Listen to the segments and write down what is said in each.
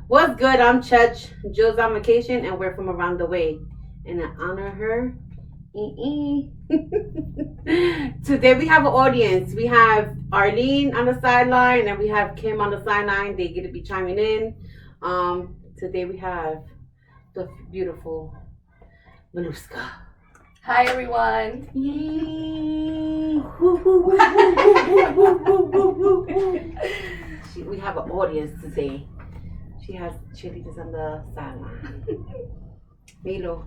What's good? I'm Church. Jill's on vacation and we're from around the way. And I honor her. Today we have an audience. We have Arlene on the sideline and we have Kim on the sideline. They get to be chiming in. Today we have the beautiful Maluska. Hi everyone. Yay. We have an audience today. She has cheerleaders on the sideline. Milu.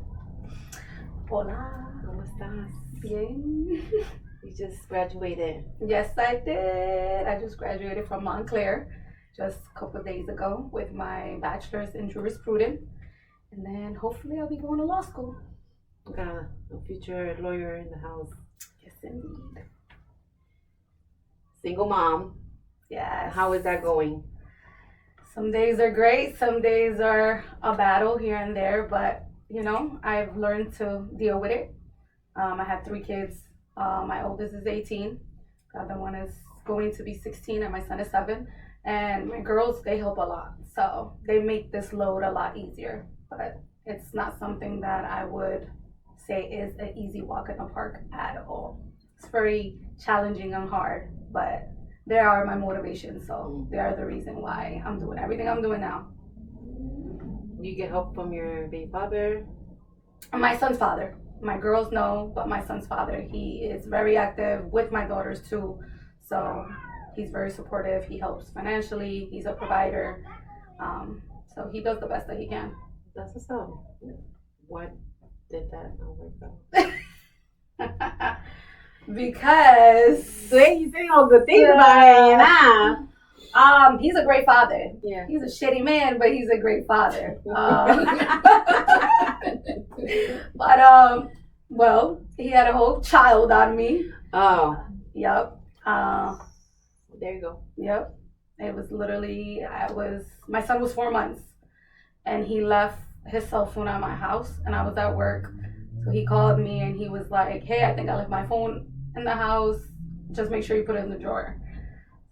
Hola. ¿Cómo estás? Bien. You just graduated. Yes, I did. I just graduated from Montclair just a couple of days ago with my bachelor's in jurisprudence. And then hopefully I'll be going to law school. We got a future lawyer in the house. Yes, indeed. Single mom. Yes. How is that going? Some days are great. Some days are a battle here and there. But, you know, I've learned to deal with it. I have 3 kids. My oldest is 18. The other one is going to be 16 and my son is 7. And my girls, they help a lot. So they make this load a lot easier. But it's not something that I would say is an easy walk in the park at all. It's very challenging and hard, but they are my motivation. So they are the reason why I'm doing everything I'm doing now. You get help from your baby father? My son's father. My girls know, but my son's father, he is very active with my daughters too. So he's very supportive. He helps financially. He's a provider. So he does the best that he can. That's what's up. Why did that not work out? Because You say all good things about it, huh? He's a great father. Yeah. He's a shitty man, but he's a great father. But well, he had a whole child on me. Oh. Yep. There you go. Yep. It was literally, my son was 4 months and he left his cell phone at my house and I was at work. So he called me and he was like, hey, I think I left my phone in the house. Just make sure you put it in the drawer.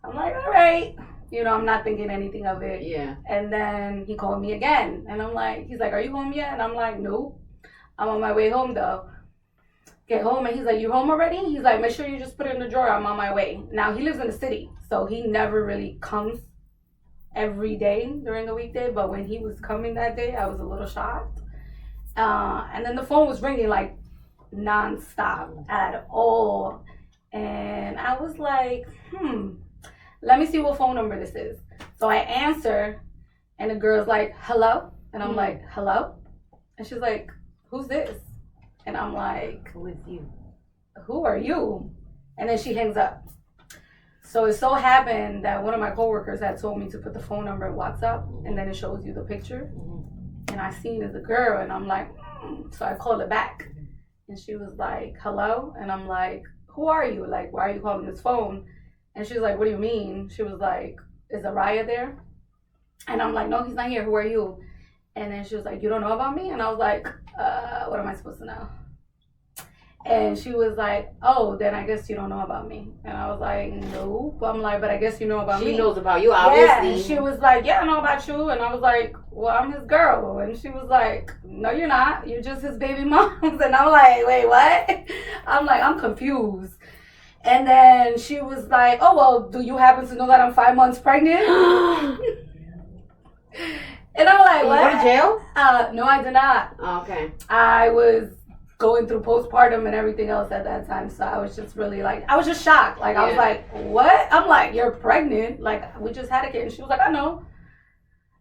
I'm like, all right. You know, I'm not thinking anything of it. Yeah. And then he called me again and he's like, are you home yet? And I'm like, nope. I'm on my way home though. Get home and he's like, you home already? He's like, make sure you just put it in the drawer. I'm on my way. Now he lives in the city, so he never really comes every day during the weekday. But when he was coming that day, I was a little shocked. And then the phone was ringing like nonstop at all. And I was like, let me see what phone number this is. So I answer and the girl's like, hello? And I'm like, hello? And she's like, who's this? And I'm like, who is you? Who are you? And then she hangs up. So it so happened that one of my coworkers had told me to put the phone number in WhatsApp and then it shows you the picture. And I seen it as a girl and I'm like, So I called her back and she was like, hello? And I'm like, who are you? Like, why are you calling this phone? And she was like, what do you mean? She was like, is Araya there? And I'm like, no, he's not here. Who are you? And then she was like, you don't know about me? And I was like, what am I supposed to know? And she was like, oh, then I guess you don't know about me. And I was like, no. But I'm like, but I guess you know about me. She knows about you, obviously. Yeah, and she was like, yeah, I know about you. And I was like, well, I'm his girl. And she was like, no, you're not. You're just his baby mom. And I'm like, wait, what? I'm like, I'm confused. And then she was like, oh, well, do you happen to know that I'm 5 months pregnant? And I'm like, what? You go to jail? No, I did not. Oh, okay. I was going through postpartum and everything else at that time. So I was just really like, I was just shocked. Like, I was like, what? I'm like, you're pregnant? Like, we just had a kid. And she was like, I know.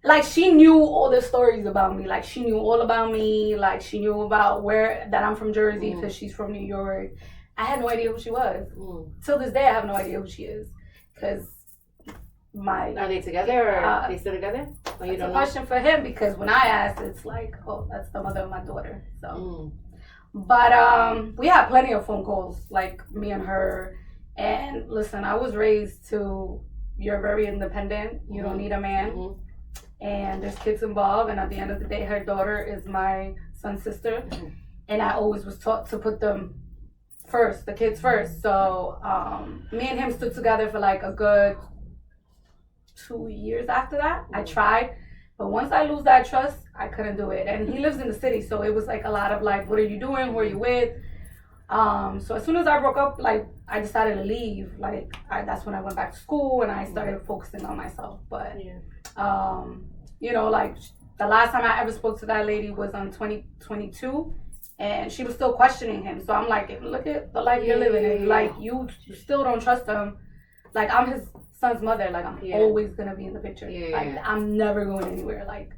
Like, she knew all the stories about me. Like, she knew all about me. Like, she knew about that I'm from Jersey because she's from New York. I had no idea who she was. Till this day, I have no idea who she is. Because Are they together or are they still together? Or you don't know? Question for him because when I asked, it's like, oh, that's the mother of my daughter. So, but we had plenty of phone calls, like me and her. And listen, I was raised to you're very independent. You don't need a man. And there's kids involved. And at the end of the day, her daughter is my son's sister. And I always was taught to put them first, the kids first. So me and him stood together for like a good 2 years after that. I tried But once I lose that trust, I couldn't do it. And he lives in the city, so it was like a lot of like, what are you doing? Who are you with? So as soon as I broke up, like I decided to leave. Like that's when I went back to school and I started focusing on myself. But you know, like the last time I ever spoke to that lady was on 2022, and she was still questioning him. So I'm like, look at the life you're living. If like you still don't trust him, like I'm his son's mother. Like I'm always gonna be in the picture. Like I'm never going anywhere. Like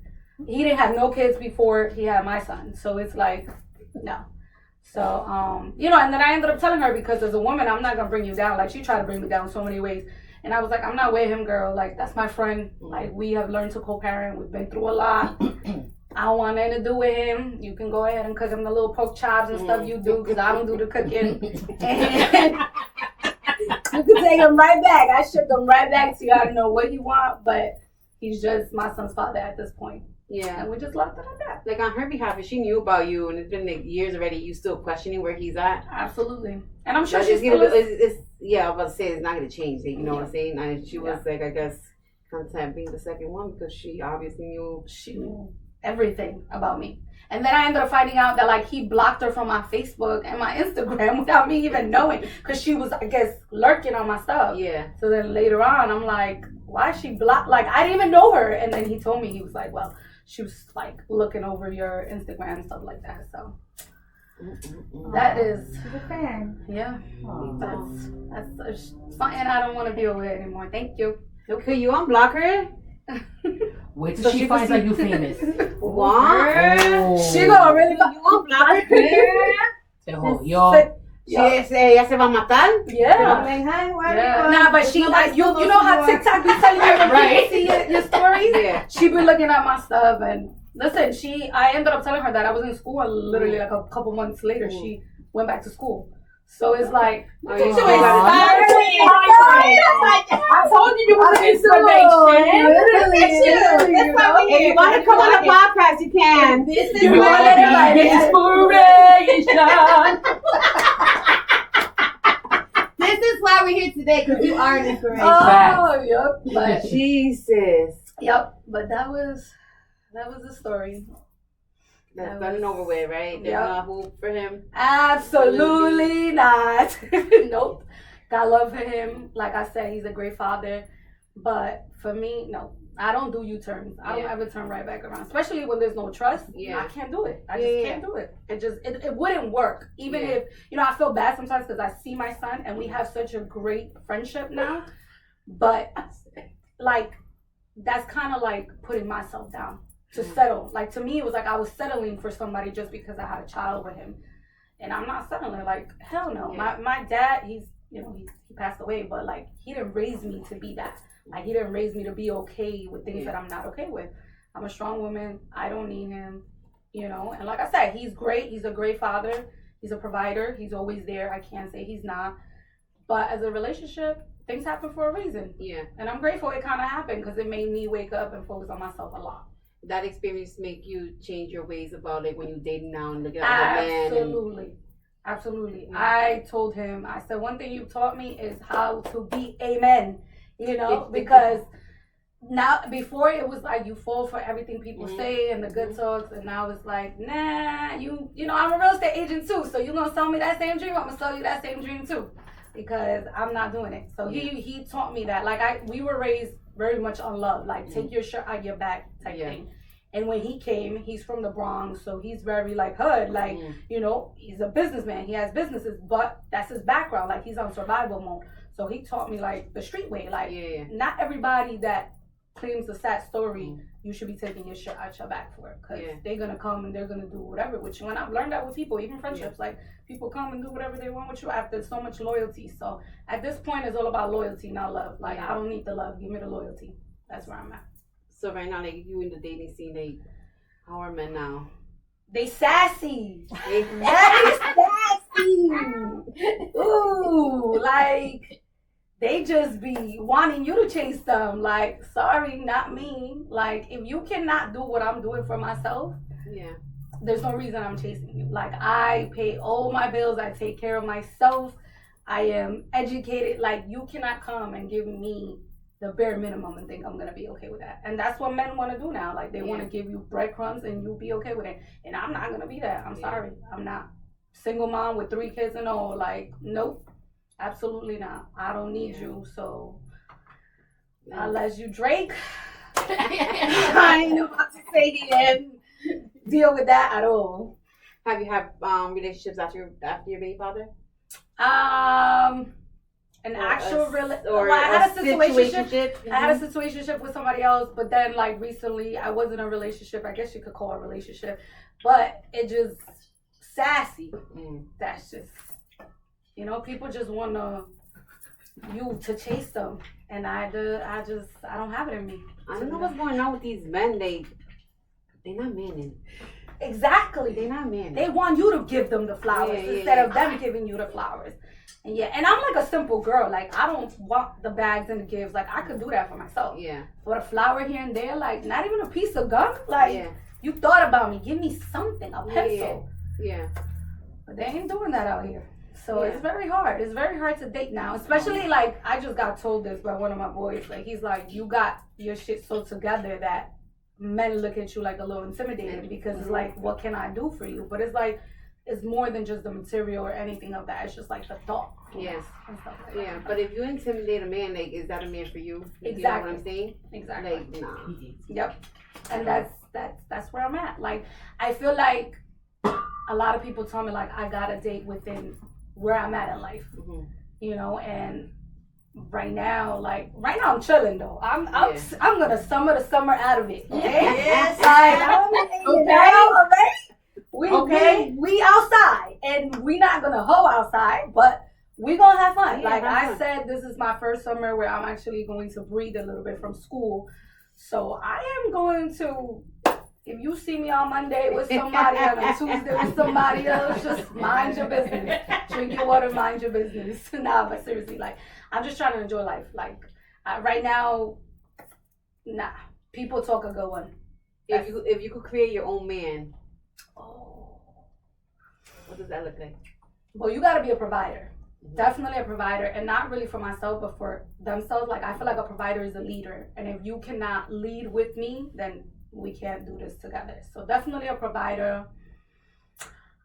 he didn't have no kids before he had my son, so it's like no. So, you know, and then I ended up telling her, because as a woman, I'm not going to bring you down. Like, she tried to bring me down so many ways. And I was like, I'm not with him, girl. Like, that's my friend. Like, we have learned to co-parent. We've been through a lot. I don't want anything to do with him. You can go ahead and cook him the little pork chops and stuff you do, because I don't do the cooking. And you can take him right back. I shipped him right back to you. I don't know what he want, but he's just my son's father at this point. Yeah. And we just left it at that. Like on her behalf, if she knew about you and it's been like years already, you still questioning where he's at? Absolutely. And I'm sure she's gonna I was about to say it's not gonna change. You know what I'm saying? And she was like, I guess, content being the second one, because she obviously knew. She knew everything about me. And then I ended up finding out that like he blocked her from my Facebook and my Instagram without me even knowing, because she was, I guess, lurking on my stuff. Yeah. So then later on, I'm like, why is she blocked? Like, I didn't even know her. And then he told me, he was like, well, she was like looking over your Instagram and stuff like that. So that is. She's a fan. Yeah. That's something I don't want to deal with anymore. Thank you. Could you unblock her? Wait till she finds out you famous. What? Oh. She gonna really You unblock her? Yo. Ella se va a matar? Yeah. Nah, but she like you know how TikTok be telling you to see your stories? Yeah. She be looking at my stuff, and listen, I ended up telling her that I was in school, and literally like a couple months later she went back to school. So it's like, I told you was inspiration. Literally, if you want to come on the podcast, you can. This is This is why we're here today, because you are an inspiration. Oh, yep. But Jesus. yep. But that was the story. That's done and over with, right? There's no hope for him. Absolutely not. Nope. Got love for him. Like I said, he's a great father. But for me, no. I don't do U-turns. I don't ever turn right back around. Especially when there's no trust. Yeah. I can't do it. I just can't do it. It wouldn't work. Even if, you know, I feel bad sometimes because I see my son and we have such a great friendship now. But, like, that's kind of like putting myself down to settle. Like, to me, it was like I was settling for somebody just because I had a child with him. And I'm not settling. Like, hell no. My dad, he passed away, but, like, he didn't raise me to be that. Like, he didn't raise me to be okay with things that I'm not okay with. I'm a strong woman. I don't need him, you know. And like I said, he's great. He's a great father. He's a provider. He's always there. I can't say he's not. But as a relationship, things happen for a reason. Yeah. And I'm grateful it kind of happened because it made me wake up and focus on myself a lot. That experience make you change your ways about like when you're dating now and looking at other men? Absolutely. Absolutely. Yeah. I told him, I said, one thing you taught me is how to be a man. You know, because now, before it was like you fall for everything people say and the good talks, and now it's like, nah, you know, I'm a real estate agent too, so you're gonna sell me that same dream, I'm gonna sell you that same dream too, because I'm not doing it. So he taught me that. Like we were raised very much on love, like take your shirt out your back type thing. And when he came, he's from the Bronx, so he's very like hood, like you know, he's a businessman, he has businesses, but that's his background, like he's on survival mode. So he taught me like the street way, like not everybody that claims a sad story, you should be taking your shirt out your back for it, because they're gonna come and they're gonna do whatever with you. And I've learned that with people, even friendships, like people come and do whatever they want with you after so much loyalty. So at this point, it's all about loyalty, not love. Like I don't need the love, give me the loyalty. That's where I'm at. So right now, like you in the dating scene, like how are men now? They sassy. They sassy. Ooh, like. They just be wanting you to chase them. Like, sorry, not me. Like, if you cannot do what I'm doing for myself, there's no reason I'm chasing you. Like, I pay all my bills. I take care of myself. I am educated. Like, you cannot come and give me the bare minimum and think I'm gonna be okay with that. And that's what men want to do now. Like they want to give you breadcrumbs and you'll be okay with it. And I'm not gonna be that. I'm sorry. I'm not. Single mom with 3 kids and all. Like, nope, absolutely not. I don't need you. So unless you Drake, I ain't about to say the end. Deal with that at all. Have you had relationships after your baby father? An actual or I had a situationship. I had a situationship with somebody else, but then like recently I was in a relationship. I guess you could call it a relationship, but it just sassy. That's just, people just want you to chase them, and I don't have it in me. I don't know what's going on with these men. They're not manning. Exactly. They're not manning. They want you to give them the flowers instead of them giving you the flowers. And I'm like a simple girl. Like, I don't want the bags and the gifts. Like, I could do that for myself. Yeah. But a flower here and there, like, not even a piece of gum. Like, you thought about me. Give me something, a pencil. Yeah. But they ain't doing that out here. So it's very hard. It's very hard to date now. Especially, like, I just got told this by one of my boys. Like, he's like, you got your shit so together that men look at you like a little intimidated because it's like, what can I do for you? But it's like, it's more than just the material or anything of that. It's just like the thought. Yes. And stuff like that. But if you intimidate a man, like, is that a man for you? Exactly. You know what I'm saying? Exactly. Like, nah. Yep. And that's where I'm at. Like, I feel like a lot of people tell me like I gotta date within where I'm at in life. And right now I'm chilling though. I'm gonna summer the summer out of it. Okay? Yes. We outside and we not gonna hoe outside, but we gonna have fun. I said, this is my first summer where I'm actually going to breathe a little bit from school. So I am going to, if you see me on Monday with somebody and on Tuesday with somebody else, just mind your business. Drink your water, mind your business. Nah, but seriously, like, I'm just trying to enjoy life. Like, right now, nah. People talk a good one. If you could create your own man, what does that look like? Well, you got to be a provider. Definitely a provider, and not really for myself, but for themselves. Like, I feel like a provider is a leader, and if you cannot lead with me, then we can't do this together. So definitely a provider.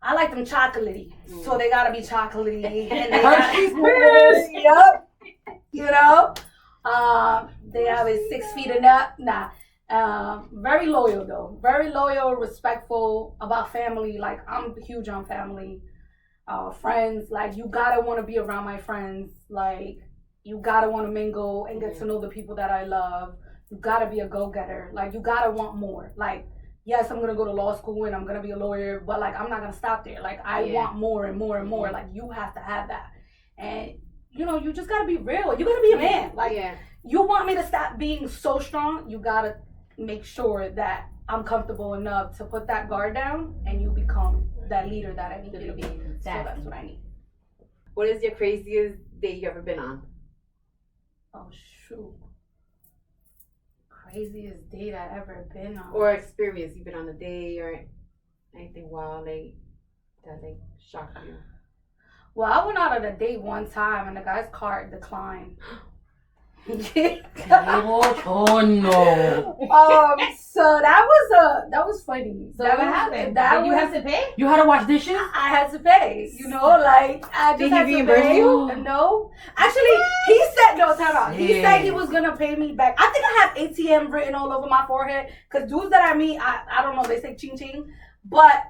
I like them chocolatey, so they gotta be chocolatey. And they yep. They have a 6 feet and up. Nah. Very loyal though. Very loyal, respectful about family. Like, I'm huge on family. Friends, like, you gotta want to be around my friends. Like, you gotta want to mingle and get to know the people that I love. You gotta be a go-getter. Like, you gotta want more. Like, yes, I'm gonna go to law school and I'm gonna be a lawyer, but like, I'm not gonna stop there. Like, I want more and more and more. Like, you have to have that. And you just gotta be real. You gotta be a man. Like, you want me to stop being so strong, you gotta make sure that I'm comfortable enough to put that guard down and you become that leader that I need you to be. So that's what I need. What is your craziest date you ever been on? Oh, shoot. Craziest date I ever been on. Or experience. You've been on a date or anything wild, like, that, like, shocked you? Well, I went out on a date one time and the guy's card declined. Oh no! So that was funny. So what happened? Did you have to pay? You had to wash dishes? I had to pay. Like, I just had to pay. No, actually, he said no. Time out. He said he was gonna pay me back. I think I have ATM written all over my forehead because dudes that I meet, I don't know. They say ching ching, but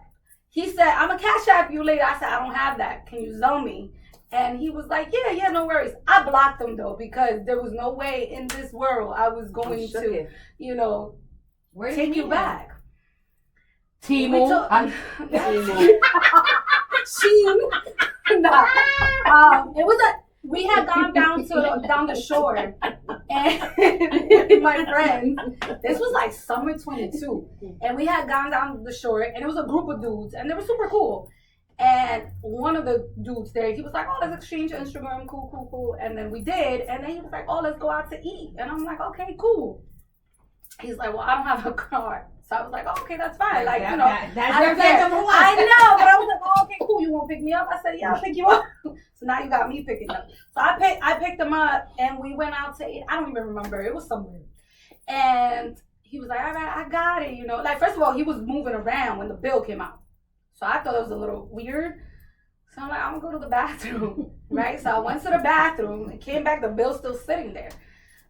he said I'm gonna cash app you later. I said I don't have that. Can you Zelle me? And he was like, yeah, no worries. I blocked him though because there was no way in this world I was going to, take you back. Timo. We had gone down the shore, and my friends. This was like summer 22, and we had gone down the shore, and it was a group of dudes, and they were super cool. And one of the dudes there, he was like, oh, let's exchange Instagram, cool. And then we did. And then he was like, oh, let's go out to eat. And I'm like, okay, cool. He's like, well, I don't have a car. So I was like, oh, okay, that's fine. Like, That's I don't care. number one. I know, but I was like, oh, okay, cool. You won't pick me up? I said, yeah, I'll pick you up. So now you got me picking up. So I picked him up and we went out to eat. I don't even remember. It was somewhere. And he was like, all right, I got it. Like, first of all, he was moving around when the bill came out. So I thought it was a little weird. So I'm like, I'm going to go to the bathroom, right? So I went to the bathroom and came back. The bill's still sitting there.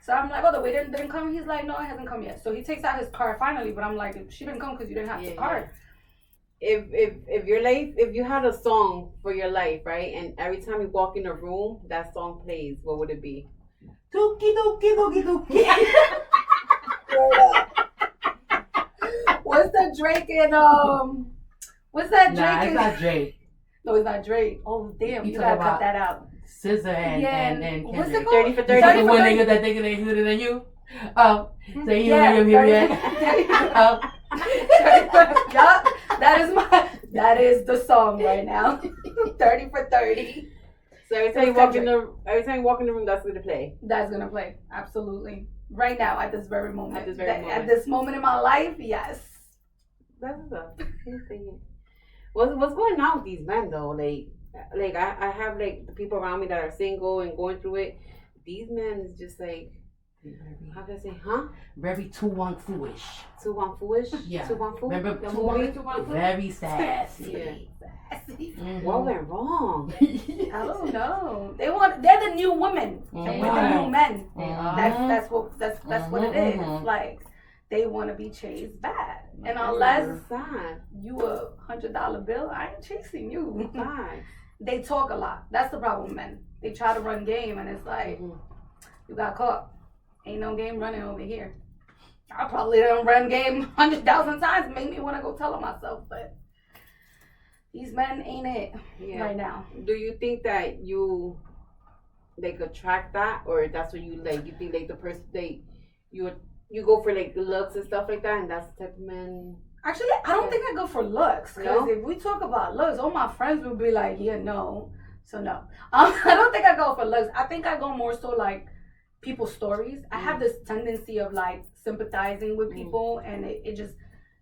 So I'm like, oh, the waiter didn't come? He's like, no, it hasn't come yet. So he takes out his card finally, but I'm like, she didn't come because you didn't have the card. If your life, if you had a song for your life, right, and every time you walk in a room, that song plays, what would it be? Dookie dookie dookie dookie. What's the Drake and what's that Drake? Nah, it's and, not Drake. No, it's not Drake. Oh damn, you You gotta talking cut about- that out. Scissor and what's it Kendrick. called? 30 for 30 30. The for one 30. nigga that think they hooder than you. So you Yeah, hear 30 that? Yup, that is the song right now. 30 for 30. So every time you walk in the room, that's going to play. That's gonna play. Absolutely. Right now, at this very moment. At this very moment. At this moment in my life, yes. That's what's going on with these men though? Like I have like the people around me that are single and going through it. These men is just like, how can I say, huh? Very too one foolish. Too one foolish? Yeah. Too one fool? Remember The Too movie? One Very sassy. Yeah. Mhm. What went wrong? I don't know. They're the new women. Mhm. We're the new men. Mhm. That's what it is. Mhm. Like they want to be chased bad, and That's unless sad. you a $100 bill, I ain't chasing you. Sad. They talk a lot. That's the problem, with men. They try to run game, and it's like you got caught. Ain't no game running over here. I probably done run game 100,000 times. Make me want to go tell them myself, but these men ain't it right now. Do you think that you like attract that, or that's what you like? You think like the person you go for like the looks and stuff like that, and that's the type of man. Actually, I don't think I go for looks. Because No? if we talk about looks, all my friends will be like, yeah, no. So no. I don't think I go for looks. I think I go more so like people's stories. I have this tendency of like sympathizing with people, and it just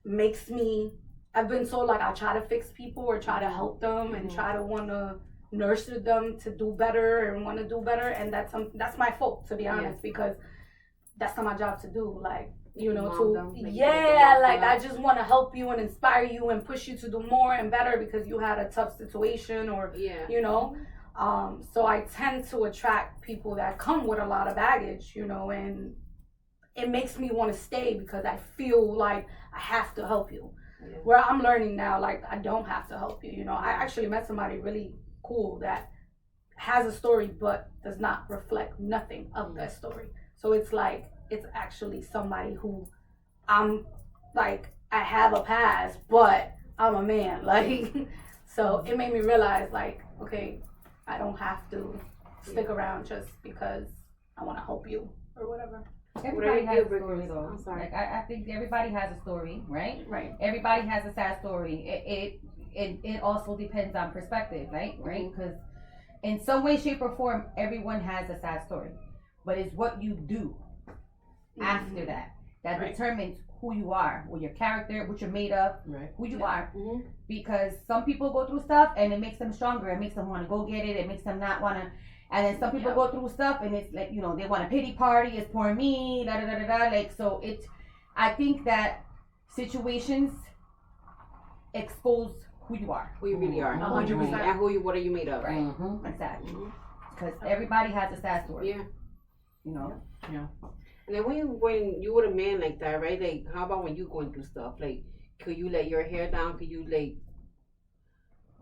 makes me, I've been so like I try to fix people or try to help them and try to want to nurture them to do better and want to do better, and that's my fault, to be honest, because that's not my job to do. Like, like I just want to help you and inspire you and push you to do more and better because you had a tough situation or so I tend to attract people that come with a lot of baggage, and it makes me want to stay because I feel like I have to help you. Where I'm learning now, like I don't have to help you. I actually met somebody really cool that has a story but does not reflect nothing of that story. So it's like it's actually somebody who I'm like I have a past, but I'm a man. Like so it made me realize like, okay, I don't have to stick around just because I want to help you or whatever. Everybody has a story though. I'm sorry. Like I think everybody has a story, right? Right. Everybody has a sad story. It also depends on perspective, right? Right? Because in some way, shape, or form, everyone has a sad story. But it's what you do after that determines who you are, what your character, what you're made of, who you are. Because some people go through stuff and it makes them stronger. It makes them want to go get it. It makes them not want to. And then some people go through stuff and it's like, they want a pity party. It's poor me, da da da da da. Like, so I think that situations expose who you are. Who you really are. 100%. And what are you made of? Right. Exactly. Because everybody has a sad story. Yeah. Yeah. And then when you with a man like that, right? Like, how about when you going through stuff? Like, could you let your hair down? Could you like?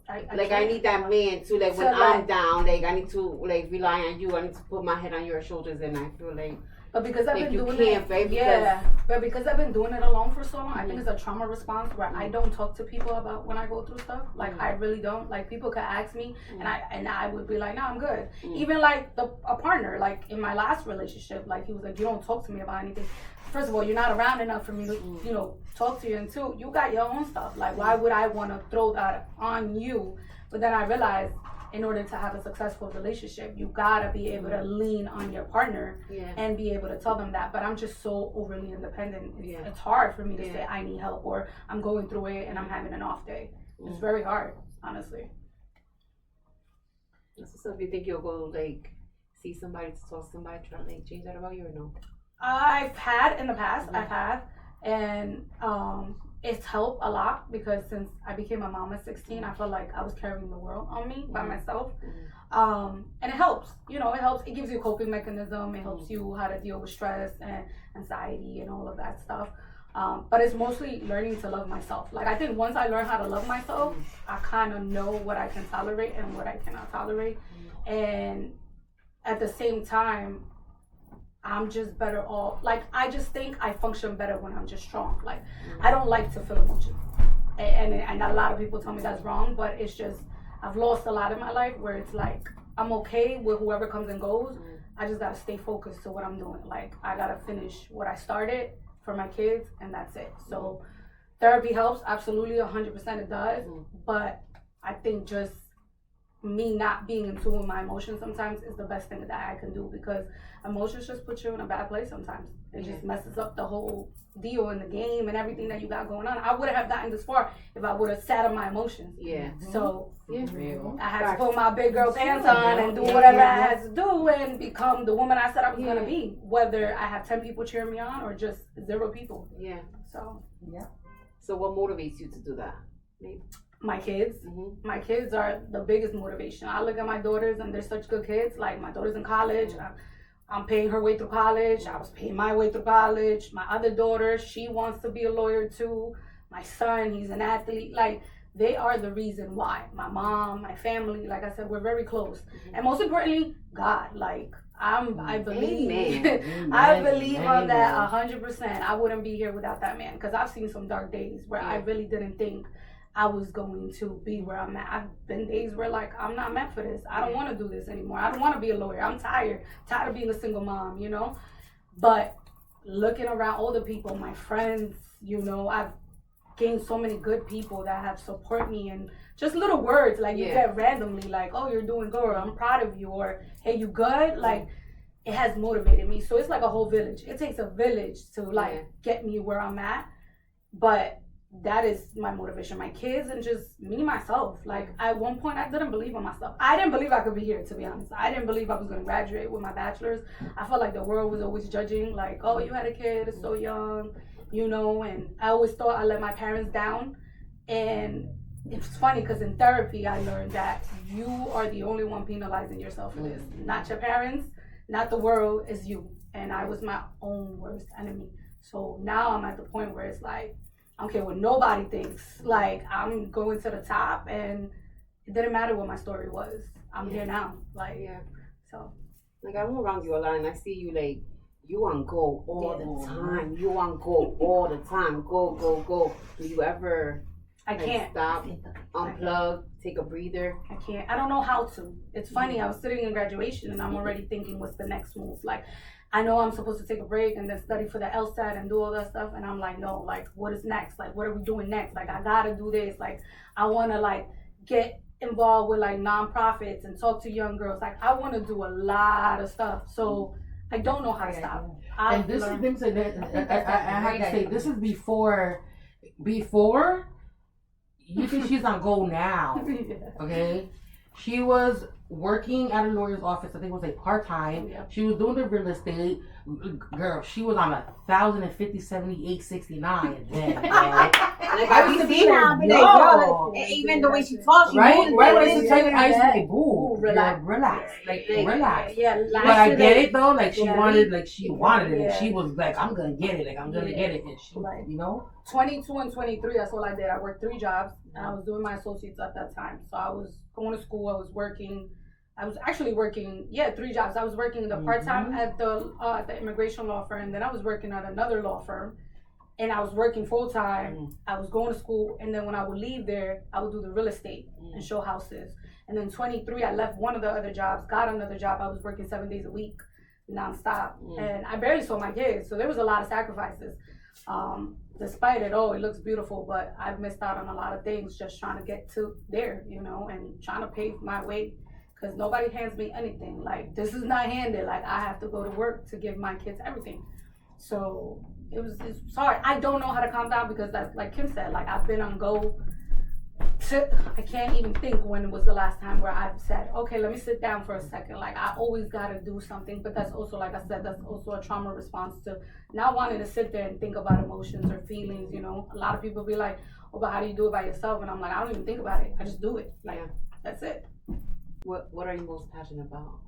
I need that man to like when I'm down. Like I need to like rely on you. I need to put my head on your shoulders, and I feel like. But because I've been doing it, baby. But because I've been doing it alone for so long, I think it's a trauma response where I don't talk to people about when I go through stuff. Like I really don't. Like people could ask me, and I would be like, no, I'm good. Even like a partner, like in my last relationship, like he was like, you don't talk to me about anything. First of all, you're not around enough for me to, talk to you. And two, you got your own stuff. Like, why would I want to throw that on you? But then I realized in order to have a successful relationship, you gotta be able to lean on your partner and be able to tell them that. But I'm just so overly independent. It's hard for me to say I need help or I'm going through it and I'm having an off day. It's very hard, honestly. So if you think you'll go like see somebody to talk to somebody try to like change that about you or no? I've had in the past, and it's helped a lot because since I became a mom at 16, I felt like I was carrying the world on me by myself. And it helps, it helps. It gives you a coping mechanism. It helps you how to deal with stress and anxiety and all of that stuff. But it's mostly learning to love myself. Like I think once I learn how to love myself, I kind of know what I can tolerate and what I cannot tolerate. And at the same time, I'm just better off. Like, I just think I function better when I'm just strong. Like, I don't like to feel emotions. And a lot of people tell me that's wrong, but it's just, I've lost a lot in my life where it's like, I'm okay with whoever comes and goes. I just gotta stay focused to what I'm doing. Like, I gotta finish what I started for my kids, and that's it. So, therapy helps, absolutely, 100% it does. But I think just me not being in tune with my emotions sometimes is the best thing that I can do because emotions just put you in a bad place sometimes. It just messes up the whole deal in the game and everything that you got going on. I wouldn't have gotten this far if I would have sat on my emotions. So I had to put my big girl pants on and do whatever I had to do and become the woman I said I was going to be, whether I have 10 people cheering me on or just 0 people. So what motivates you to do that? Maybe. My kids. My kids are the biggest motivation. I look at my daughters and they're such good kids. Like my daughter's in college. I'm paying her way through college. I was paying my way through college. My other daughter, she wants to be a lawyer too. My son, he's an athlete. Like they are the reason why. My mom, my family, like I said, we're very close. And most importantly, God. Like I believe, I believe on that 100%. I wouldn't be here without that man because I've seen some dark days where I really didn't think I was going to be where I'm at. I've been days where like, I'm not meant for this. I don't want to do this anymore. I don't want to be a lawyer. I'm tired of being a single mom, But looking around all the people, my friends, I've gained so many good people that have supported me and just little words like you get randomly like, oh, you're doing good, or I'm proud of you, or hey, you good? Like it has motivated me. So it's like a whole village. It takes a village to like get me where I'm at. But that is my motivation, my kids and just me, myself. Like at one point I didn't believe in myself. I didn't believe I could be here, to be honest. I didn't believe I was going to graduate with my bachelor's. I felt like the world was always judging like, oh, you had a kid, it's so young, and I always thought I let my parents down. And it's funny because in therapy I learned that you are the only one penalizing yourself for this. Not your parents, not the world, it's you. And I was my own worst enemy. So now I'm at the point where it's like, I don't care what nobody thinks. Like, I'm going to the top, and it didn't matter what my story was. I'm here now. Like, so. Like, I'm around you a lot, and I see you, like, you want go all the time. You want go all the time. Go, go, go. Do you ever I can't stop, unplug, take a breather? I can't. I don't know how to. It's funny. I was sitting in graduation, and I'm already thinking, what's the next move? Like, I know I'm supposed to take a break and then study for the LSAT and do all that stuff. And I'm like, no, like, what is next? Like, what are we doing next? Like, I gotta do this. Like, I want to, like, get involved with, like, nonprofits and talk to young girls. Like, I want to do a lot of stuff. So, I don't know how to stop. And this is things that I have to say, this is before you think she's on goal now, okay? She was working at a lawyer's office. I think it was like part-time. She was doing the real estate. Girl, she was on 1,050, 78, 69 then. Like, I used to be now, even the way she talks, right? Right when I used to tell you, I used to say, boo, relax. Relax. But I get it though, like she wanted it, and she was like, I'm gonna get it, and she, 22 and 23, that's all I did. I worked 3 jobs, and I was doing my associates at that time. So I was going to school, I was working. I was actually working, 3 jobs. I was working the part-time at the immigration law firm, then I was working at another law firm, and I was working full-time. I was going to school, and then when I would leave there, I would do the real estate and show houses. And then 23, I left one of the other jobs, got another job. I was working 7 days a week, nonstop, and I barely saw my kids, so there was a lot of sacrifices. Despite it all, it looks beautiful, but I've missed out on a lot of things just trying to get to there, you know, and trying to pave my way, because nobody hands me anything. Like, this is not handed. Like, I have to go to work to give my kids everything. So it's hard. I don't know how to calm down, because that's like Kim said, like, I've been on go. I can't even think when was the last time where I've said, okay, let me sit down for a second. Like, I always got to do something, but that's also, like I said, that's also a trauma response to not wanting to sit there and think about emotions or feelings, you know. A lot of people be like, oh, but how do you do it by yourself? And I'm like, I don't even think about it. I just do it. Like, that's it. What are you most passionate about?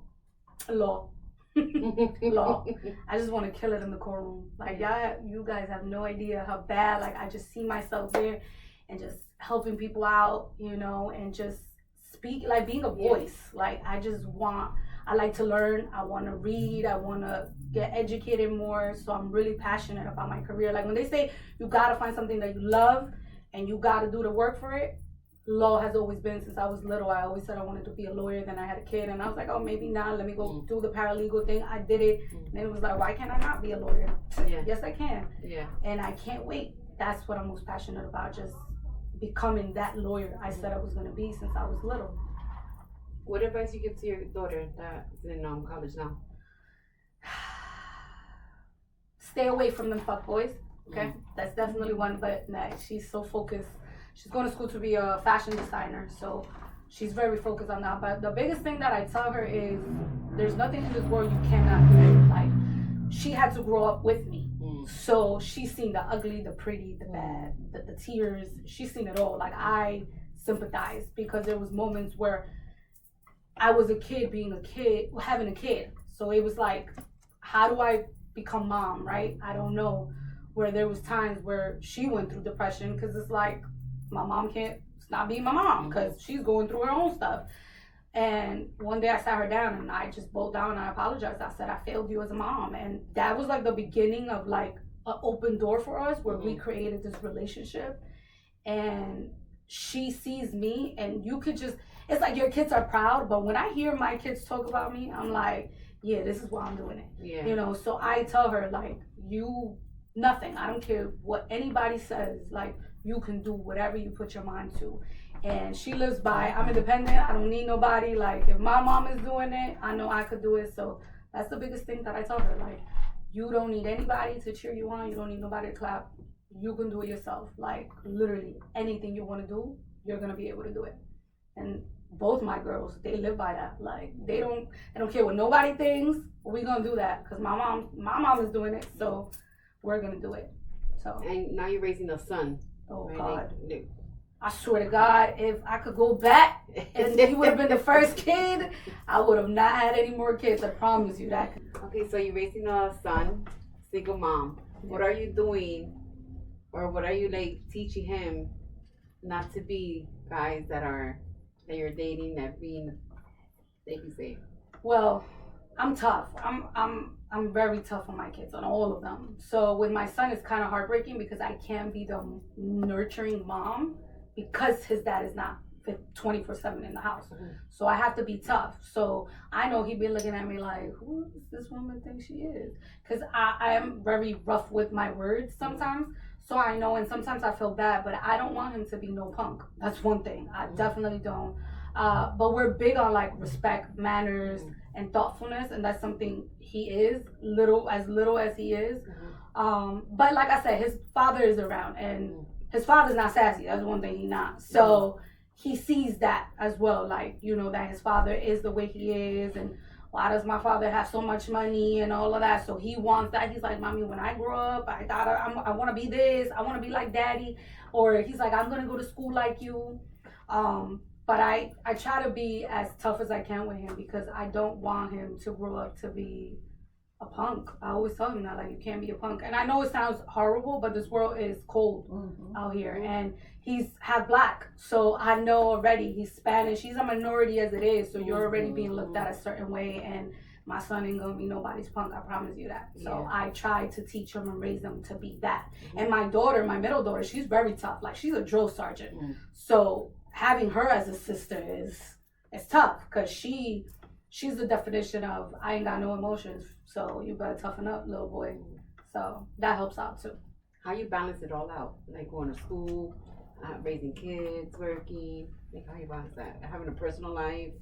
Law. Law. I just want to kill it in the courtroom. Like, you guys have no idea how bad, like, I just see myself there and just helping people out, you know, and just speak, like being a voice. Like, I like to learn, I want to read, I want to get educated more. So I'm really passionate about my career. Like, when they say you got to find something that you love and you got to do the work for it, law has always been since I was little. I always said I wanted to be a lawyer. Then I had a kid and I was like, oh, maybe not. Let me go do the paralegal thing. I did it. And it was like, why can't I not be a lawyer? Yes, I can. And I can't wait. That's what I'm most passionate about, just becoming that lawyer I said I was going to be since I was little. What advice you give to your daughter that's in college now? Stay away from them fuckboys. Okay, that's definitely one. But she's so focused. She's going to school to be a fashion designer, so she's very focused on that. But the biggest thing that I tell her is, there's nothing in this world you cannot do. Like, she had to grow up with me. So she's seen the ugly, the pretty, the bad, the tears. She's seen it all. Like, I sympathize, because there was moments where I was a kid having a kid. So it was like, how do I become mom, right? I don't know. Where there was times where she went through depression, because it's like, my mom can't not be my mom, because she's going through her own stuff. And one day I sat her down and I just broke down and I apologized. I said, I failed you as a mom. And that was like the beginning of like an open door for us, where we created this relationship. And she sees me, and you could just, it's like your kids are proud. But when I hear my kids talk about me, I'm like, yeah, this is why I'm doing it. You know, so I tell her, like, nothing. I don't care what anybody says. Like, you can do whatever you put your mind to. And she lives by, I'm independent, I don't need nobody. Like, if my mom is doing it, I know I could do it. So that's the biggest thing that I tell her. Like, you don't need anybody to cheer you on. You don't need nobody to clap. You can do it yourself. Like, literally anything you want to do, you're going to be able to do it. And both my girls, they live by that. Like, they don't care what nobody thinks. We're going to do that, because my mom is doing it. So we're going to do it. So. And now you're raising a son. Oh, right? God. I swear to God, if I could go back and he would have been the first kid, I would have not had any more kids. I promise you that. Okay, so you're raising a son, single mom. What are you doing, or what are you like teaching him not to be guys that you're dating that being, they can say? Well, I'm tough. I'm very tough on my kids, on all of them. So with my son, it's kind of heartbreaking, because I can't be the nurturing mom, because his dad is not 24/7 in the house. So I have to be tough. So I know he'd be looking at me like, who does this woman think she is? Because I am very rough with my words sometimes. So I know, and sometimes I feel bad, but I don't want him to be no punk. That's one thing. I definitely don't. But we're big on like respect, manners, and thoughtfulness, and that's something he is, little as he is. But like I said, his father is around, and his father's not sassy. That's one thing he's not. So he sees that as well, like, you know, that his father is the way he is, and why does my father have so much money and all of that. So he wants that. He's like, mommy, when I grow up, I want to be this. I want to be like daddy. Or he's like, I'm gonna go to school like you. But I try to be as tough as I can with him, because I don't want him to grow up to be a punk. I always tell him that, like, you can't be a punk. And I know it sounds horrible, but this world is cold out here. And he's half black. So I know already he's Spanish. He's a minority as it is. So you're already being looked at a certain way. And my son ain't gonna be nobody's punk. I promise you that. So I try to teach him and raise him to be that. And my daughter, my middle daughter, she's very tough. Like, she's a drill sergeant. So having her as a sister is tough, because she's the definition of, I ain't got no emotions, so you better toughen up, little boy. So that helps out too. how you balance it all out? Like going to school, raising kids, working. Like how you balance that? Having a personal life.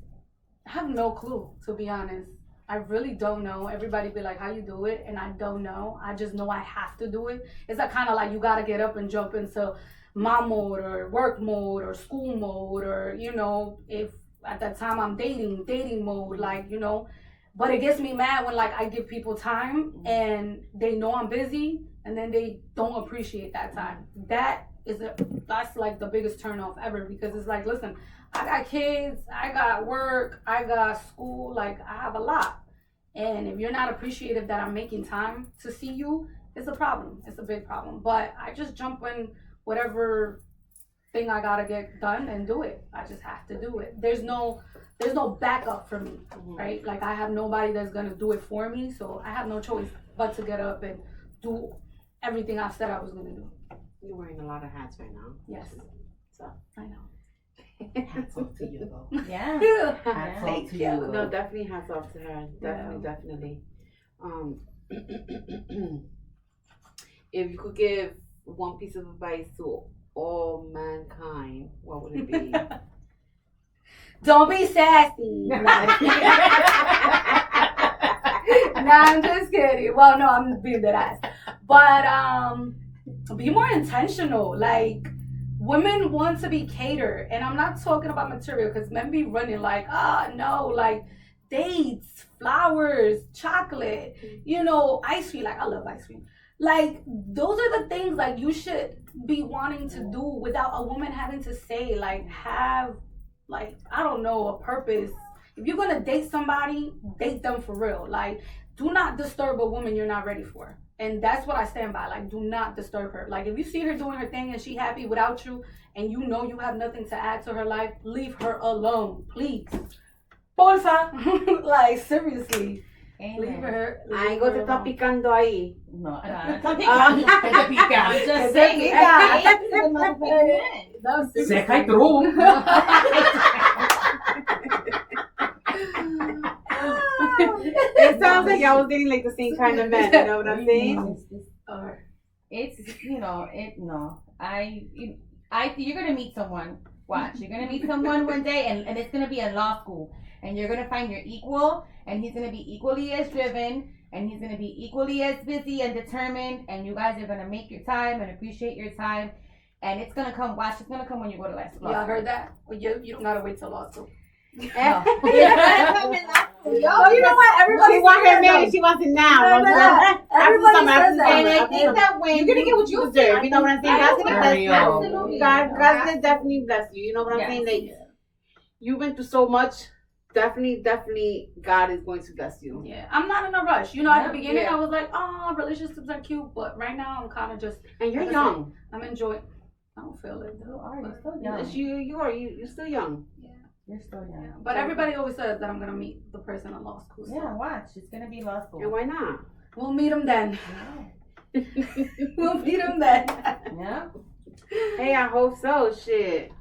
I have no clue, to be honest. I really don't know. Everybody be like, how you do it? And I don't know. I just know I have to do it. It's like kind of like you got to get up and jump into mom mode or work mode or school mode, or, you know, if at that time I'm dating mode, like, you know. But it gets me mad when, like, I give people time and they know I'm busy and then they don't appreciate that time. That's like the biggest turnoff ever, because it's like, listen, I got kids, I got work, I got school, like I have a lot. And if you're not appreciative that I'm making time to see you, it's a problem. It's a big problem. But I just jump in whatever thing I gotta get done and do it. I just have to do it. There's no backup for me, right? Like I have nobody that's gonna do it for me, so I have no choice but to get up and do everything I said I was gonna do. You're wearing a lot of hats right now. Yes. So I know. Hats off to you, though. Yeah. Hats Thank off to you. you. No, definitely hats off to her. Yeah. Definitely. If you could give one piece of advice to all mankind, what would it be? Don't be sassy. No, I'm just kidding. Well, no, I'm being dead ass. But be more intentional. Like, women want to be catered. And I'm not talking about material, because men be running like, no, like dates, flowers, chocolate, you know, ice cream. Like, I love ice cream. Like, those are the things, like, you should be wanting to do without a woman having to say, like, have, like, I don't know, a purpose. If you're going to date somebody, date them for real. Like, do not disturb a woman you're not ready for. And that's what I stand by. Like, do not disturb her. Like, if you see her doing her thing and she happy without you and you know you have nothing to add to her life, leave her alone, please. Porfa. Like, seriously. Amen. Leave her. Ay, go te está picando ahí. No, Just saying. Seca y true. It sounds like I was dating like the same kind of men. You know what I'm saying? It's, you know, you're gonna meet someone. Watch, you're gonna meet someone one day, and it's gonna be in law school, and you're gonna find your equal, and he's gonna be equally as driven, and he's gonna be equally as busy and determined, and you guys are gonna make your time and appreciate your time, and it's gonna come. Watch, it's gonna come when you go to law school. Y'all heard that? Well, you don't gotta wait till law school. No, you know what? Everybody she wants her married. She wants it now. Everybody says that. And I think that when you're gonna get what you deserve, you know what I'm saying? God's gonna bless you. Absolutely. God's gonna definitely bless you. You know what I'm saying? Like you've been through so much. Definitely, God is going to bless you. Yeah, I'm not in a rush. You know, at the beginning, I was like, oh, relationships are cute, but right now, I'm kind of just. And you're young. I'm enjoying. I don't feel it. You are. You're still young. You're still young. Yeah. You're still young. Yeah. But everybody always says that I'm gonna meet the person in law school. So. Yeah, watch. It's gonna be law school. And why not? We'll meet him then. Yeah. We'll meet him then. Yeah. Hey, I hope so. Shit.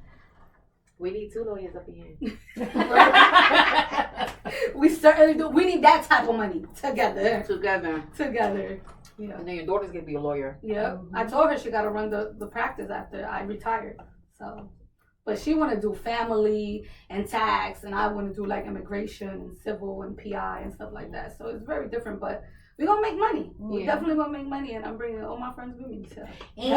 We need 2 lawyers up in here. We certainly do. We need that type of money together. Yeah. And then your daughter's gonna be a lawyer. Yeah. Mm-hmm. I told her she got to run the practice after I retired. So, but she want to do family and tax, and I want to do like immigration and civil and PI and stuff like that. So it's very different, but we gonna make money. We definitely gonna make money, and I'm bringing all my friends with me. So. They're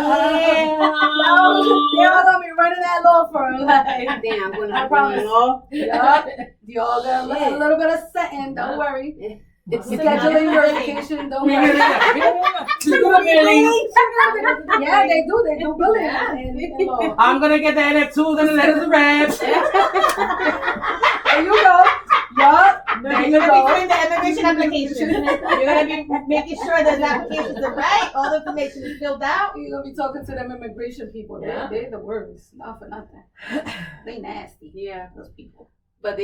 all gonna be running that law firm. Like, Damn, I'm gonna I promise. law. Yeah, y'all got a little bit of setting. Don't worry. Scheduling verification. Don't worry. Yeah, they do. They do billing. Yeah. I'm gonna get the NF2s and the letters of rep. There you go. Yup. You're going to be doing the immigration application. You're going to be making sure that the applications are right, all the information is filled out. You're going to be talking to them immigration people. Yeah. They're the worst. Not for nothing. They nasty. Yeah. Those people. But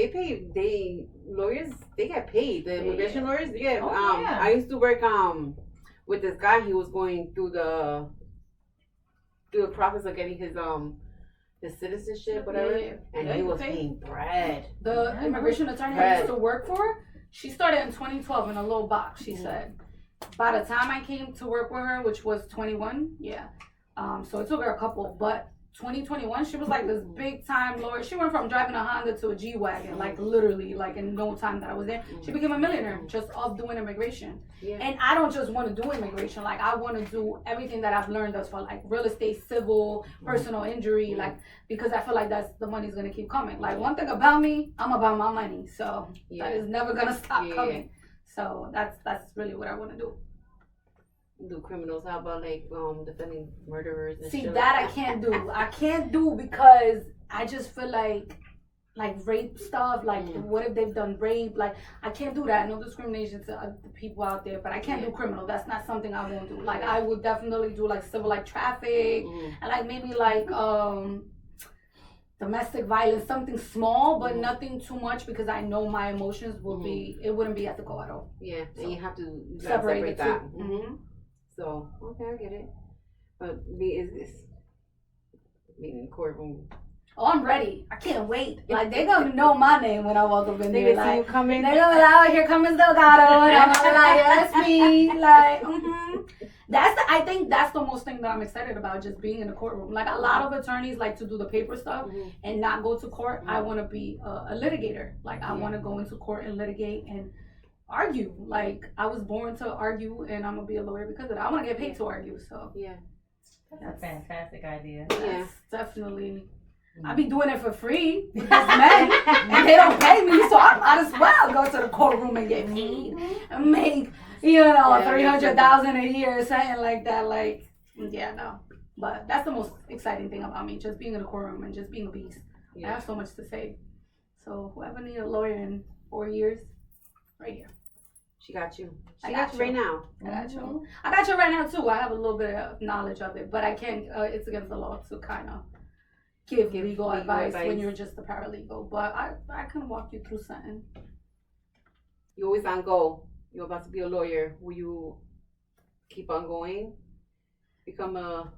lawyers get paid. The immigration lawyers, they get, yeah. I used to work, with this guy. He was going through the process of getting his citizenship, whatever. Yeah. And he was paying bread. The immigration attorney I used to work for, she started in 2012 in a little box, she said. by the time I came to work with her, which was 21, yeah. So it took her a couple, but 2021, she was like this big time lawyer. She went from driving a Honda to a G-Wagon, like literally, like in no time that I was there. She became a millionaire just off doing immigration. Yeah. And I don't just want to do immigration. Like I want to do everything that I've learned thus far, like real estate, civil, personal injury, like because I feel like that's the money's gonna keep coming. Like one thing about me, I'm about my money, so that is never gonna stop coming. So that's really what I want to do. Do criminals? How about like defending murderers and See, shit that like I can't do. I can't do because I just feel like rape stuff, like what if they've done rape? Like I can't do that. No discrimination to the people out there, but I can't do criminal. That's not something I won't do. Like I would definitely do like civil, like traffic, and like maybe like domestic violence, something small, but nothing too much because I know my emotions will be. It wouldn't be ethical at all. Yeah, so and you have to separate that. So, okay, I get it. But is this being in the courtroom? Oh, I'm ready. I can't wait. Like, they're going to know my name when I walk up in there. Like, see you coming. They're going to be like, oh, here comes Delgado. And I'm going to be like, yeah, that's me. Like, I think that's the most thing that I'm excited about, just being in the courtroom. Like, a lot of attorneys like to do the paper stuff and not go to court. I want to be a litigator. Like, I want to go into court and litigate and argue. Like I was born to argue and I'm gonna be a lawyer because of that. I want to get paid to argue, so that's a fantastic idea. That's definitely I be doing it for free with these men and they don't pay me, so I might as well go to the courtroom and get paid and make 300,000 a year, something like that. Like no, but that's the most exciting thing about me, just being in the courtroom and just being a beast. I have so much to say, so whoever need a lawyer in 4 years, right here. She got you. I got you right now. I got you. I got you right now too. I have a little bit of knowledge of it, but I can't. It's against the law to kind of give legal advice when you're just a paralegal. But I can walk you through something. You always on go. You're about to be a lawyer. Will you keep on going? Become a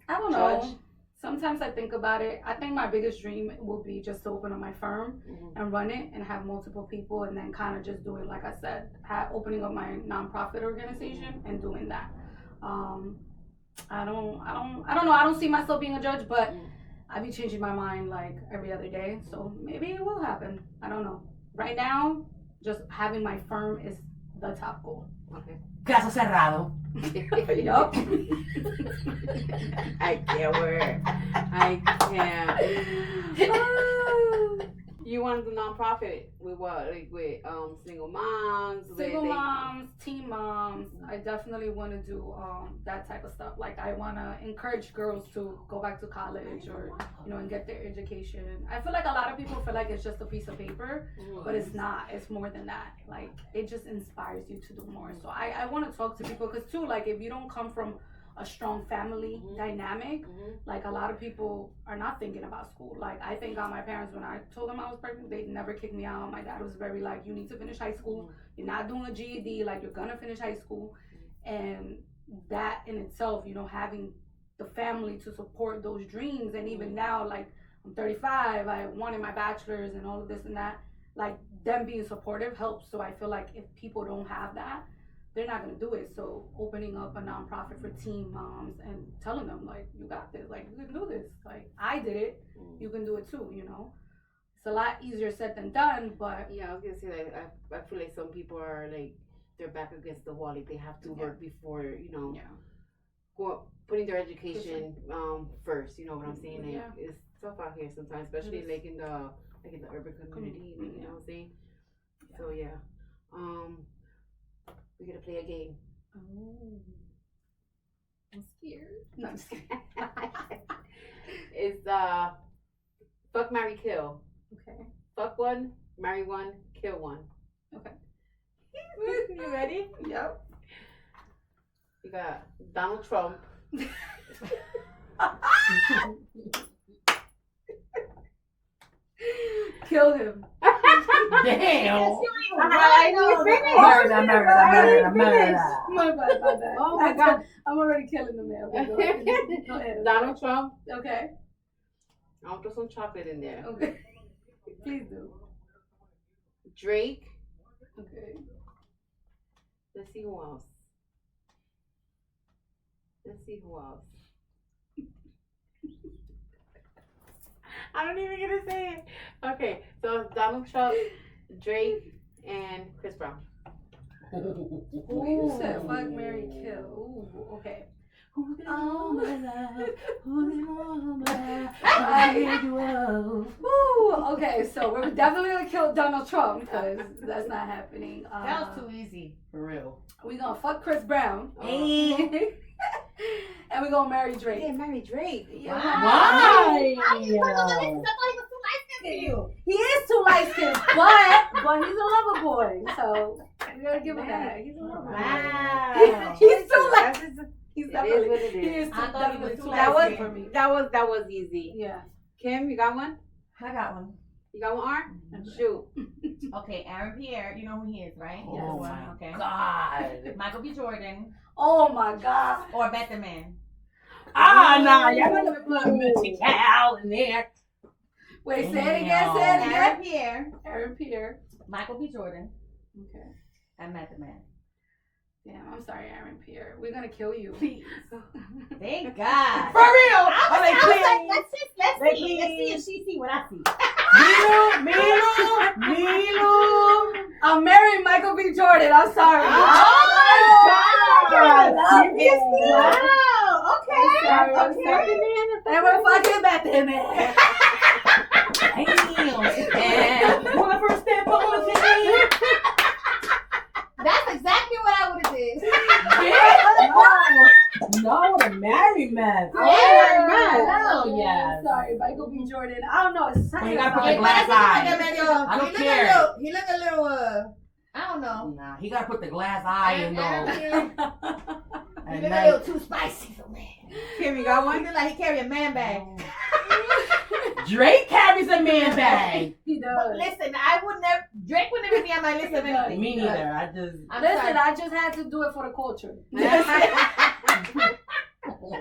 I don't judge? know. Sometimes I think about it. I think my biggest dream will be just to open up my firm and run it and have multiple people and then kind of just do it, like I said, opening up my nonprofit organization and doing that. I don't know. I don't see myself being a judge, but I be changing my mind like every other day. So maybe it will happen. I don't know. Right now, just having my firm is the top goal. Okay. Caso cerrado. Yup. I can't work. I can't. You want to do nonprofit with what? Like with single moms? Teen moms. I definitely want to do that type of stuff. Like I want to encourage girls to go back to college or and get their education. I feel like a lot of people feel like it's just a piece of paper, but it's not. It's more than that. Like it just inspires you to do more. So I want to talk to people because too, like if you don't come from a strong family dynamic, like a lot of people are not thinking about school. Like I think my parents, when I told them I was pregnant, they never kicked me out. My dad was very like, you need to finish high school. You're not doing a GED, like you're gonna finish high school. And that in itself, having the family to support those dreams. And even now, like I'm 35, I wanted my bachelor's and all of this and that, like them being supportive helps. So I feel like if people don't have that, they're not going to do it. So opening up a nonprofit for teen moms and telling them, like, you got this, like, you can do this. Like, I did it. You can do it too, It's a lot easier said than done, but... Yeah, I was going to say, like, I feel like some people are, like, they're back against the wall. Like, they have to work before, putting their education first. You know what I'm saying? Like, it's tough out here sometimes, especially, like, in the urban community. You know what I'm saying? So, yeah. We're gonna play a game. Oh, I'm scared. No, I'm just kidding. It's fuck, marry, kill. Okay. Fuck one, marry one, kill one. Okay. You ready? Yep. You got Donald Trump. Kill him. Damn. I know. Murder. My bad. Oh my God. I'm already killing the man. Okay, go ahead. Donald Trump. Okay. I'll put some chocolate in there. Okay. Please do. Drake. Okay. Let's see who else. Let's see who else. I don't even get to say it. Okay, so it's Donald Trump, Drake, and Chris Brown. Ooh, you said fuck, marry, kill. Ooh, okay. Oh my love, oh my love, Ooh, okay, so we're definitely gonna kill Donald Trump because that's not happening. That was too easy. for real. We gonna fuck Chris Brown. Hey. And we gonna marry Drake. Yeah, marry Drake. Yeah. Why? How you put on the list? I thought he was too light-skinned for you. He is too light skinned, but he's a lover boy. So we gotta give him that. He's a lover boy. Wow. He's too light. He's It is definitely. what it He is. is I thought he was definitely too That light was skinned for me. that was easy. Yeah. Kim, you got one? I got one. You got one, Art? Shoot. Okay, Aaron Pierre, you know who he is, right? Oh Yes. my Okay. God. Michael B. Jordan Oh my God. or Method Man. Nah, y'all gonna put Mr. Cal in there. Wait, say it again. Say it Aaron again. Pierre, Aaron Pierre. Michael B. Jordan, Okay. and Method Man. Damn, I'm sorry, Aaron Pierre. We're gonna kill you. Please. Thank God. For real. I was like, like, let's Like, see. Let's see if she see what I see. Milu. I'm marrying Michael B. Jordan. I'm sorry. Oh my God. Seriously? Wow. Okay. I'm Okay. sorry. And we're fucking Method Man. Damn. When I first step on the scene. That's exactly what I would have did. No, the married man. Oh, yes. Sorry, Michael B. Jordan. I don't know. It's Well, you gotta something put the about glass it. eye. I don't care. He look a little, I don't know. Nah, he gotta put the glass eye in though. He At look a night. little too spicy for me. Kim, you got He one? look like he carry a man bag. Drake carries a man bag. He But does. listen, I would never. Drake would never be on my list of anything. Me neither. I just. Listen, I just had to do it for the culture.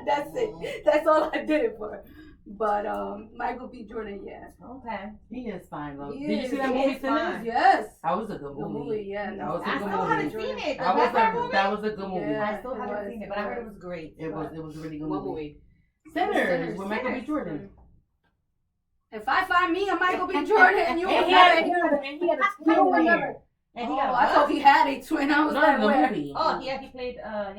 That's it. That's all I did it for. But Michael B. Jordan, yeah. Okay. He is fine though. He Did you is- see that he movie is Sinners? fine. Yes. That was a good The movie. movie, yeah. That was a I good still haven't movie. seen it. That was That movie? that was a good movie. Yeah. I still haven't seen it, but I heard it was great. It was a really good What movie. movie? Sinners with Michael B. Jordan. If I find me a Michael B. Jordan, you will And he have had it. a You will twin never. there. And he Oh, got I thought he had a twin. I was Not like, in the where? movie. Oh, yeah, he played, yeah.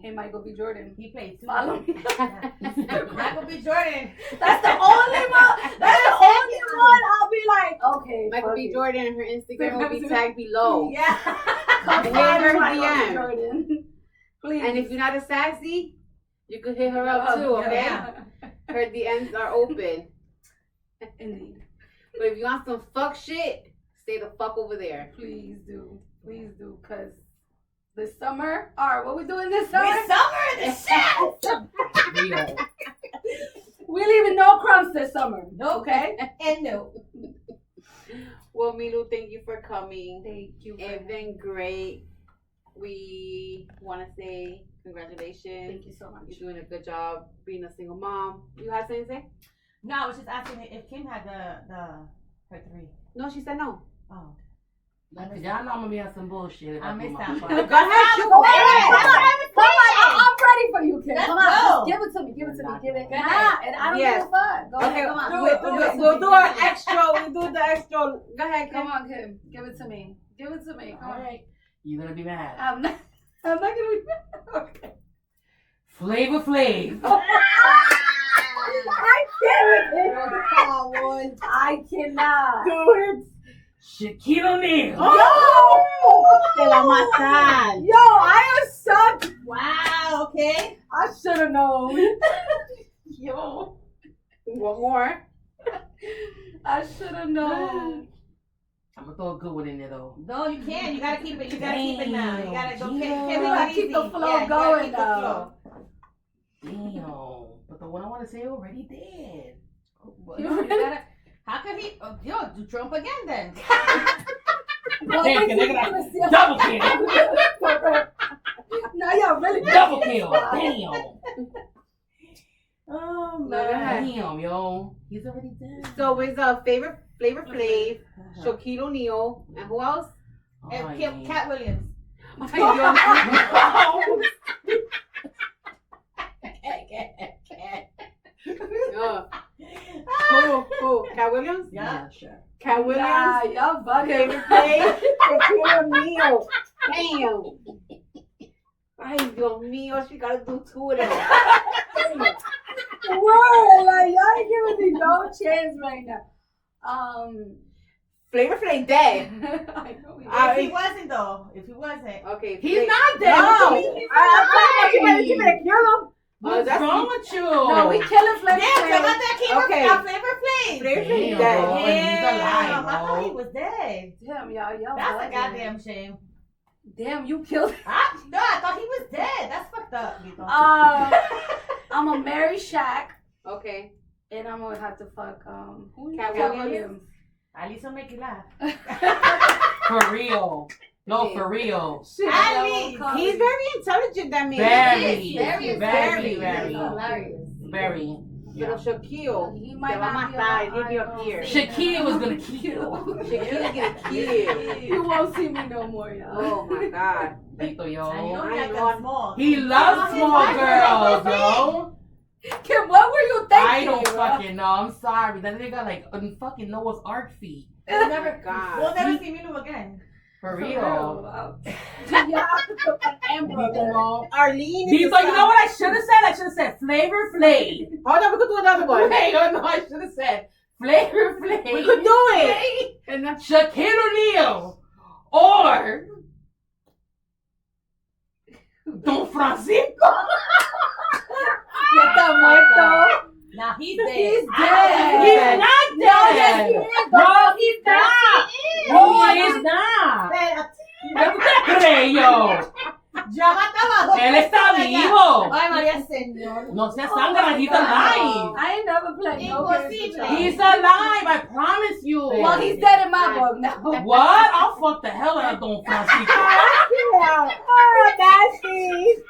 Hey, Michael B. Jordan. He played two. Follow me. Michael B. Jordan. That's the only one. That's the only one. I'll be like, okay. Michael fuck B. it. Jordan, her Instagram will be tagged below. Yeah. And Come hit find her Michael B. DM. Jordan. Please. And if you're not a sassy, you could hit her up too, okay? Her DMs are open. Indeed. But if you want some fuck shit, stay the fuck over there. Please do. Please do. Because this summer, alright, what we doing this summer? This summer, the shit. We leaving no crumbs this summer. Okay? And no. Well, Milu, thank you for coming. Thank you. It's been great. We want to say congratulations. Thank you so much. You're doing a good job being a single mom. You had something to say? No, I was just asking if Kim had her three. No, she said no. Oh. Y'all know I'm gonna be on some bullshit. if I do missed my that shit. part. Go ahead, shoot. Come on, I'm ready for you, Kim. Let's Come on, go. just give it to me. Give it to me. Give it. Go ahead. Nah, and I don't Yes. give a fuck. Go Okay, ahead. Come on. we'll do our extra. We'll do the extra. Go ahead, Kim. Come on, Kim. Give it to me. Give it to me. Come on. Alright. You're gonna be mad. I'm not gonna be. Okay. Flavor Flav. I can't. I cannot. Do it. Shaquille O'Neal. Te la matan. Yo, I am shocked. Wow, okay. I should have known. Yo, One more. I should have known. I'm gonna throw a good one in there though. No, you can't. You gotta keep it. You gotta keep it now. You gotta go. Damn. Kim, We gotta keep the flow going now. Damn. But the one I want to say already did. You gotta. How could he? Oh, yo, do Trump again then? Well, Damn, thank you can I for get the- Double kill. Now y'all really Double kill. Damn. Oh No, go ahead. Damn, yo. He's already dead. So it's Flavor Flav, Shaquille O'Neal, and who else? And Cat Williams. Who? Cat Williams? Yeah. sure. Cat Williams? Nah, y'all bugging. Favorite place? Tequila meal. Damn. Ay, Dios mío, she gotta do two of them. Word, like y'all ain't giving me no chance right now. Flavor Flav dead. I know he I- If he wasn't though, if he wasn't. Okay. He's not dead. No. What you mean he's You alive? better kill him. What's that's- wrong with you? No, we killing Flavor Damn, so Flav. that came Okay. up Flavor Flav. Flavor Flav Damn, dead. bro. He's alive, I thought he bro. was dead. Damn, y'all That's a bugging. goddamn shame. Damn, you killed. No, I thought he was dead. That's fucked up. Lito. I'm gonna marry Shaq, Okay. and I'm gonna have to fuck who? Cat Cat Williams. At least I'll make you laugh. For real. No, Yeah. for real. At least. He's very intelligent, that man. Very, Very, very, very. hilarious. Very. Little Shaquille. He Te might va a not be matar. alive, He'll be I up know. here. Shaquille was gonna kill. Shaquille get killed. You won't see me no more, y'all. Oh my God. Tito, And you yo. know he I got know. them small. He loves small girls, yo. Kim, what were you thinking? I don't bro? fucking know. I'm sorry. That nigga like fucking Noah's Ark feet. We'll never, God. we'll never see Milu again. For For real. Y'all have to put an Amber Tito, yo. Arlene is Tito, the you know what I should have said? I should have said Flavor Flav. Hold on, we could do another one. Wait, oh no, I should have said Flavor Flav. We could do it. And then Shaquille O'Neal or Don Francisco. Ya está muerto. Now he's dead. He's dead. He's not dead. No, he's not. He is not. ¿Qué tú te crees, yo? Ya mataba. Él está vivo. Ay, María Señor. No se sangra. He's alive. I ain't never played no games with Imposible. y'all. He's alive. I promise you. Well, he's dead in my book now. What? I'll fuck the hell out of Don Francisco. oh, nasty.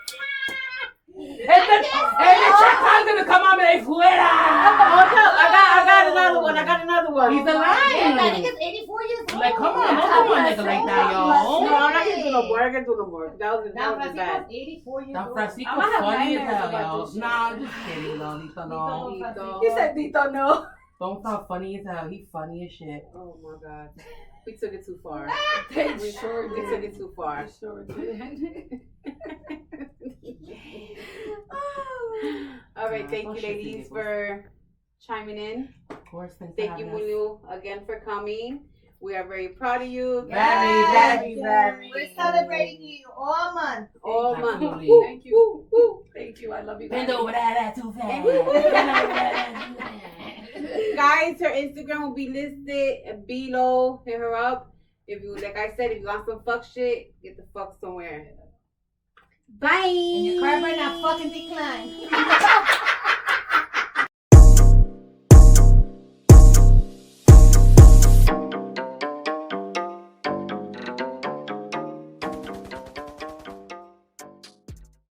And the chacal's gonna come out and say, fuera. I got another one. I got another one. He's Yeah, that alive. nigga's 84 years old. Like, come on, don't do a nigga like that, No, yo. I'm not gonna do no more. I can do no more. That was Now bad. Francisco's 84 years Don old. Francisco I'm gonna have funny as nightmares hell, about yo. this shit. Nah, I'm just kidding, Lolita, no. Tito. He said Tito no. Don't sound funny as hell. He funny as shit. Oh my God. We took it too far. They We sure we did. took it too far. They sure did. All right, Yeah, thank oh, you, shit, ladies, people. for chiming in. Of course, thanks Thank you, for having us. Mulu, again for coming. We are very proud of you. Very, We're celebrating you all month. All month. Absolutely. Woo, Thank you. woo, woo. Thank you. I love you guys. Bend over that too fast. Bend over that too fast. Guys, her Instagram will be listed below. Hit her up. If you, like I said, if you want some fuck shit, get the fuck somewhere. Bye. And your card might not fucking decline.